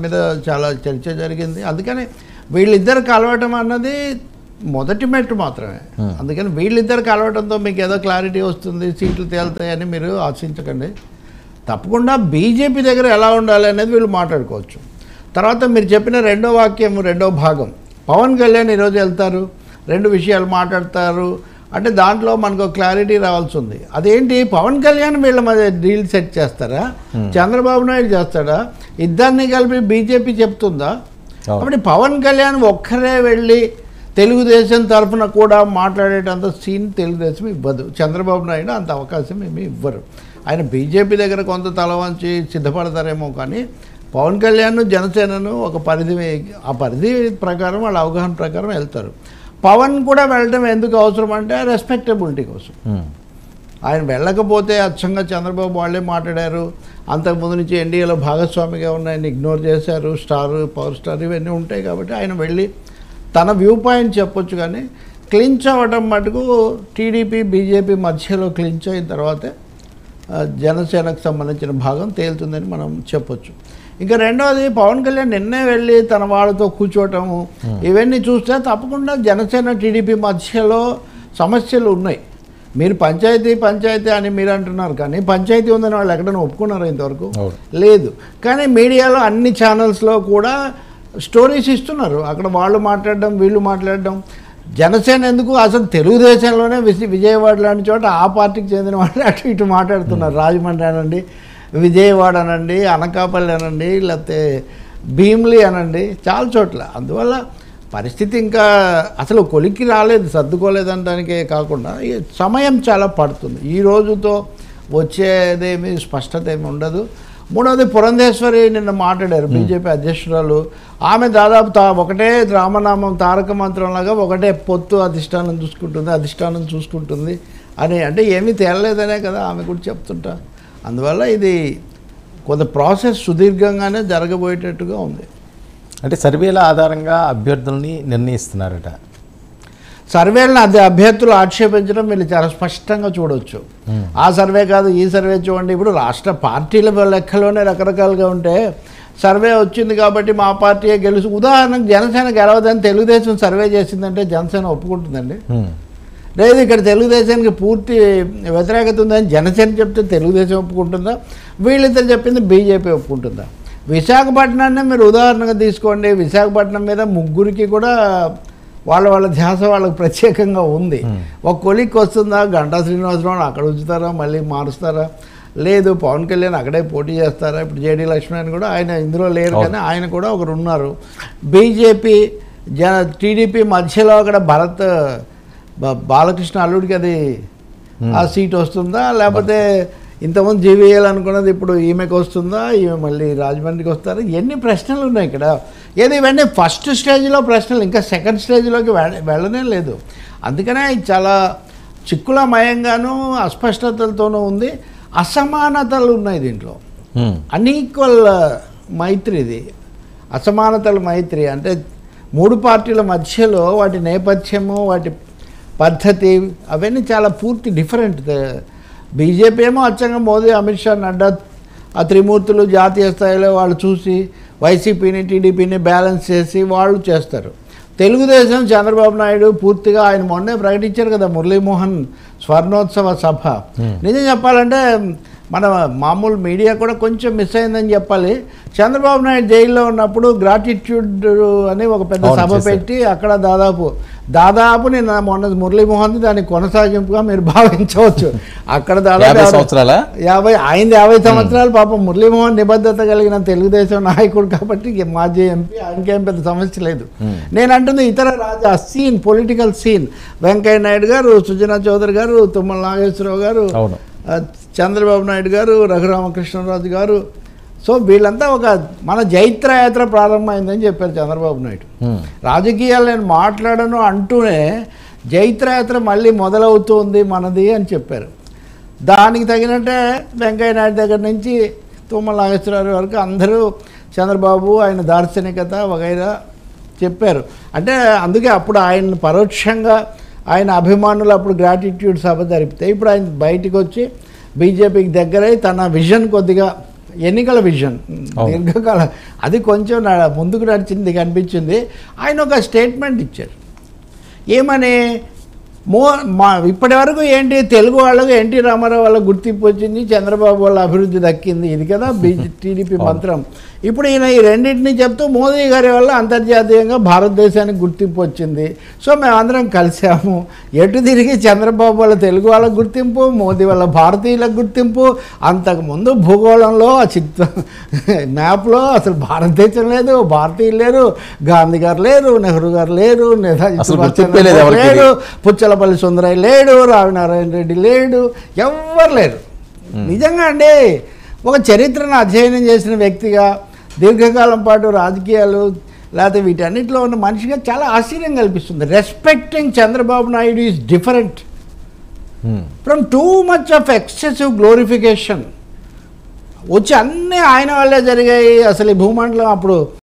మీద చాలా చర్చ జరిగింది. అందుకని వీళ్ళిద్దరు కలవటం అన్నది మొదటి మెట్టు మాత్రమే. అందుకని వీళ్ళిద్దరు కలవటంతో మీకు ఏదో క్లారిటీ వస్తుంది, సీట్లు తేలుతాయని మీరు ఆశించకండి. తప్పకుండా బీజేపీ దగ్గర ఎలా ఉండాలి అనేది వీళ్ళు మాట్లాడుకోవచ్చు. తర్వాత మీరు చెప్పిన రెండో వాక్యం, రెండో భాగం, పవన్ కళ్యాణ్ ఈరోజు వెళ్తారు, రెండు విషయాలు మాట్లాడతారు అంటే దాంట్లో మనకు క్లారిటీ రావాల్సి ఉంది. అదేంటి, పవన్ కళ్యాణ్ వీళ్ళ మధ్య డీల్ సెట్ చేస్తారా, చంద్రబాబు నాయుడు చేస్తాడా, ఇద్దరిని కలిపి బీజేపీ చెప్తుందా? కాబట్టి పవన్ కళ్యాణ్ ఒక్కరే వెళ్ళి తెలుగుదేశం తరఫున కూడా మాట్లాడేటంత సీన్ తెలుగుదేశం ఇవ్వదు. చంద్రబాబు నాయుడు అంత అవకాశం ఏమీ ఇవ్వరు. ఆయన బీజేపీ దగ్గర కొంత తలవంచి సిద్ధపడతారేమో, కానీ పవన్ కళ్యాణ్ జనసేనను ఒక పరిధి, ఆ పరిధి ప్రకారం వాళ్ళ అవగాహన ప్రకారం వెళ్తారు. పవన్ కూడా వెళ్ళడం ఎందుకు అవసరం అంటే రెస్పెక్టబిలిటీ కోసం. ఆయన వెళ్ళకపోతే అచ్చంగా చంద్రబాబు వాళ్ళే మాట్లాడారు, అంతకుముందు నుంచి ఎన్డీఏలో భాగస్వామిగా ఉన్న ఆయన ఇగ్నోర్ చేశారు, స్టార్, పవర్ స్టార్ ఇవన్నీ ఉంటాయి. కాబట్టి ఆయన వెళ్ళి తన వ్యూ పాయింట్ చెప్పొచ్చు. కానీ క్లించ్ అవ్వడం మటుకు టీడీపీ బీజేపీ మధ్యలో క్లించ్ అయిన తర్వాతే జనసేనకు సంబంధించిన భాగం తేలుతుందని మనం చెప్పొచ్చు. ఇంకా రెండవది, పవన్ కళ్యాణ్ నిన్నే వెళ్ళి తన వాళ్ళతో కూర్చోవటము ఇవన్నీ చూస్తే తప్పకుండా జనసేన టీడీపీ మధ్యలో సమస్యలు ఉన్నాయి. మీరు పంచాయతీ అని మీరు అంటున్నారు, కానీ పంచాయతీ ఉందని వాళ్ళు ఎక్కడైనా ఒప్పుకున్నారు ఇంతవరకు? లేదు. కానీ మీడియాలో అన్ని ఛానల్స్లో కూడా స్టోరీస్ ఇస్తున్నారు, అక్కడ వాళ్ళు మాట్లాడడం వీళ్ళు మాట్లాడడం. జనసేన ఎందుకు, అసలు తెలుగుదేశంలోనే విజయవాడ లాంటి చోట ఆ పార్టీకి చెందిన వాళ్ళు అటు ఇటు మాట్లాడుతున్నారు. రాజమండ్రి అనండి, విజయవాడ అనండి, అనకాపల్లి అనండి, లేకపోతే భీమ్లీ అనండి, చాలా చోట్ల. అందువల్ల పరిస్థితి ఇంకా అసలు కొలిక్కి రాలేదు, సర్దుకోలేదనడానికే కాకుండా సమయం చాలా పడుతుంది. ఈ రోజుతో వచ్చేదేమి స్పష్టత ఏమి ఉండదు. మూడవది, పురంధేశ్వరి నిన్న మాట్లాడారు, బీజేపీ అధ్యక్షురాలు. ఆమె దాదాపు ఒకటే రామనామం తారక మంత్రంలాగా ఒకటే పొత్తు అధిష్టానం చూసుకుంటుంది అని, అంటే ఏమీ తేలలేదనే కదా ఆమె కూడా చెప్తుంటా. అందువల్ల ఇది కొంత ప్రాసెస్ సుదీర్ఘంగానే జరగబోయేటట్టుగా ఉంది. అంటే సర్వేల ఆధారంగా అభ్యర్థుల్ని నిర్ణయిస్తున్నారట. సర్వేలను అభ్యర్థులు ఆక్షేపించడం మీరు చాలా స్పష్టంగా చూడవచ్చు. ఆ సర్వే కాదు, ఈ సర్వే చూడండి. ఇప్పుడు రాష్ట్ర పార్టీల లెక్కలోనే రకరకాలుగా ఉంటే సర్వే వచ్చింది కాబట్టి మా పార్టీయే గెలుసు. ఉదాహరణకు జనసేన గెలవదని తెలుగుదేశం సర్వే చేసిందంటే జనసేన ఒప్పుకుంటుందండి? లేదు. ఇక్కడ తెలుగుదేశానికి పూర్తి వ్యతిరేకత ఉందని జనసేన చెప్తే తెలుగుదేశం ఒప్పుకుంటుందా? వీళ్ళిద్దరు చెప్పింది బీజేపీ ఒప్పుకుంటుందా? విశాఖపట్నాన్ని మీరు ఉదాహరణగా తీసుకోండి. విశాఖపట్నం మీద ముగ్గురికి కూడా వాళ్ళ ధ్యాస వాళ్ళకి ప్రత్యేకంగా ఉంది. ఒక కొలిక్కి వస్తుందా, గంటా శ్రీనివాసరావు అక్కడ ఉంచుతారా, మళ్ళీ మారుస్తారా? లేదు, పవన్ కళ్యాణ్ అక్కడే పోటీ చేస్తారా? ఇప్పుడు జేడీ లక్ష్మణ్ కూడా, ఆయన ఇందులో లేరు కానీ ఆయన కూడా ఒకరు ఉన్నారు. బీజేపీ టీడీపీ మధ్యలో అక్కడ బాలకృష్ణ అల్లుడికి అది ఆ సీట్ వస్తుందా, లేకపోతే ఇంతకుముందు జీవీఎల్ అనుకున్నది ఇప్పుడు ఈమెకు వస్తుందా, ఈమె మళ్ళీ రాజమండ్రికి వస్తారా? ఎన్ని ప్రశ్నలు ఉన్నాయి ఇక్కడ. ఏది ఇవన్నీ ఫస్ట్ స్టేజ్లో ప్రశ్నలు, ఇంకా సెకండ్ స్టేజ్లోకి వెళ్ళనే లేదు. అందుకనే చాలా చిక్కులమయంగానూ అస్పష్టతలతోనూ ఉంది. అసమానతలు ఉన్నాయి దీంట్లో, అన్ఈక్వల్ మైత్రి. ఇది అసమానతల మైత్రి అంటే మూడు పార్టీల మధ్యలో వాటి నేపథ్యము, వాటి పద్ధతి అవన్నీ చాలా పూర్తి డిఫరెంట్. బీజేపీ ఏమో అచ్చంగా మోదీ, అమిత్ షా, నడ్డా ఆ త్రిమూర్తులు జాతీయ స్థాయిలో వాళ్ళు చూసి వైసీపీని టీడీపీని బ్యాలెన్స్ చేసి వాళ్ళు చేస్తారు. తెలుగుదేశం చంద్రబాబు నాయుడు పూర్తిగా, ఆయన మొన్నే ప్రకటించారు కదా మురళీమోహన్ స్వర్ణోత్సవ సభ. నిజం చెప్పాలంటే మన మామూలు మీడియా కూడా కొంచెం మిస్ అయిందని చెప్పాలి. చంద్రబాబు నాయుడు జైల్లో ఉన్నప్పుడు గ్రాటిట్యూడ్ అని ఒక పెద్ద సభ పెట్టి అక్కడ దాదాపు నేను మొన్న మురళీమోహన్ దానికి కొనసాగింపుగా మీరు భావించవచ్చు. అక్కడ దాదాపు 50 సంవత్సరాలు పాపం మురళీమోహన్ నిబద్ధత కలిగిన తెలుగుదేశం నాయకుడు కాబట్టి మాజీ ఎంపీ, ఆయనకేం పెద్ద సమస్య లేదు. నేను అంటుంది ఇతర scene, political scene, Venkaiah Naidu గారు, సుజనా చౌదరి గారు, తుమ్మల నాగేశ్వరరావు గారు, చంద్రబాబు నాయుడు గారు, రఘురామకృష్ణరాజు గారు. సో వీళ్ళంతా ఒక మన జైత్రయాత్ర ప్రారంభమైందని చెప్పారు చంద్రబాబు నాయుడు. రాజకీయాలు నేను మాట్లాడను అంటూనే జైత్రయాత్ర మళ్ళీ మొదలవుతుంది మనది అని చెప్పారు. దానికి తగినట్టే వెంకయ్య నాయుడు దగ్గర నుంచి తుమ్మల నాగేశ్వరరావు వరకు అందరూ చంద్రబాబు, ఆయన దార్శనికత వగైరా చెప్పారు. అంటే అందుకే అప్పుడు ఆయన పరోక్షంగా ఆయన అభిమానులు అప్పుడు గ్రాటిట్యూడ్ సభ జరిపితే, ఇప్పుడు ఆయన బయటికి వచ్చి బీజేపీకి దగ్గరై తన విజన్ కొద్దిగా ఎన్నికల విజన్, దీర్ఘకాల, అది కొంచెం ముందుకు నడిచింది కనిపించింది. ఆయన ఒక స్టేట్మెంట్ ఇచ్చారు. ఏమని? ఇప్పటి వరకు ఏంటి, తెలుగు వాళ్ళకు ఎన్టీ రామారావు వాళ్ళ గుర్తింపు వచ్చింది, చంద్రబాబు వాళ్ళ అభివృద్ధి దక్కింది, ఇది కదా టీడీపీ మంత్రం. ఇప్పుడు ఈయన ఈ రెండింటిని చెప్తూ మోదీ గారి వల్ల అంతర్జాతీయంగా భారతదేశానికి గుర్తింపు వచ్చింది, సో మేమందరం కలిసాము. ఎటు తిరిగి చంద్రబాబు వాళ్ళ తెలుగు వాళ్ళకు గుర్తింపు, మోదీ వాళ్ళ భారతీయులకు గుర్తింపు. అంతకుముందు భూగోళంలో ఆ మ్యాప్లో అసలు భారతదేశం లేదు, భారతీయులు లేరు, గాంధీ గారు లేరు, నెహ్రూ గారు లేరు, లేడు, పుచ్చలపల్లి సుందరయ్య లేడు, రావినారాయణ రెడ్డి లేడు, ఎవ్వరు లేరు. నిజంగా అండి, ఒక చరిత్రను అధ్యయనం చేసిన వ్యక్తిగా, దీర్ఘకాలం పాటు రాజకీయాలు లేకపోతే వీటన్నిటిలో ఉన్న మనిషిగా చాలా ఆశ్చర్యం కల్పిస్తుంది. Respecting Chandrababu Naidu is different from too much of excessive glorification. వచ్చి అన్నీ ఆయన వల్లే జరిగాయి. అసలు ఈ భూమండలం అప్పుడు